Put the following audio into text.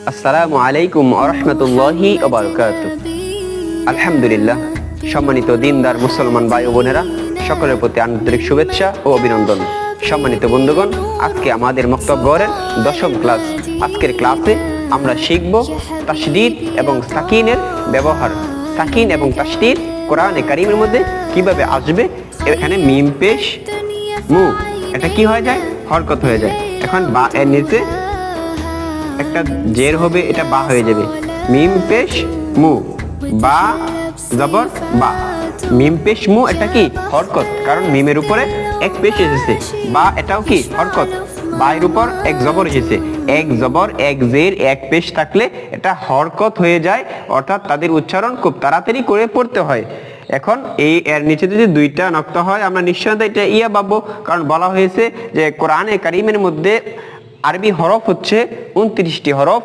আসসালামু আলাইকুম ওয়া রাহমাতুল্লাহি ওয়া বারাকাতুহু। আলহামদুলিল্লাহ, সম্মানিত দিনদার মুসলমান ভাই ও বোনেরা, সকলের প্রতি আন্তরিক শুভেচ্ছা ও অভিনন্দন। সম্মানিত বন্ধুগণ, আজকে আমাদের মক্তব ঘরের 10ম ক্লাস। আজকের ক্লাসে আমরা শিখব তাশদীদ এবং সাকিনের ব্যবহার। সাকিন এবং তাশদীদ কোরআনে কারীমের মধ্যে কিভাবে আসবে। এখানে মিম পেশ মু, এটা কি হয়ে যায়? হরকত হয়ে যায়। এখন বা এর নিচে একটা জের হবে, এটা বা হয়ে যাবে। মিম পেশ মু, বা জবর বা। মিম পেশ মু এটা কি? হরকত, কারণ মিমের উপরে এক পেশ এসেছে। বা এটাও কি? হরকত, বা এর উপর এক জবর এসেছে। এক জবর এক জের এক পেশ থাকলে এটা হরকত হয়ে যায়, অর্থাৎ তাদের উচ্চারণ খুব তাড়াতাড়ি করে পড়তে হয়। এখন এই এর নিচে যদি দুইটা নক্তা হয়, আমরা নিশ্চয়ই এটা ইয়া পাবো, কারণ বলা হয়েছে যে কোরআনে কারীমের মধ্যে আরবি হরফ হচ্ছে 29টি হরফ।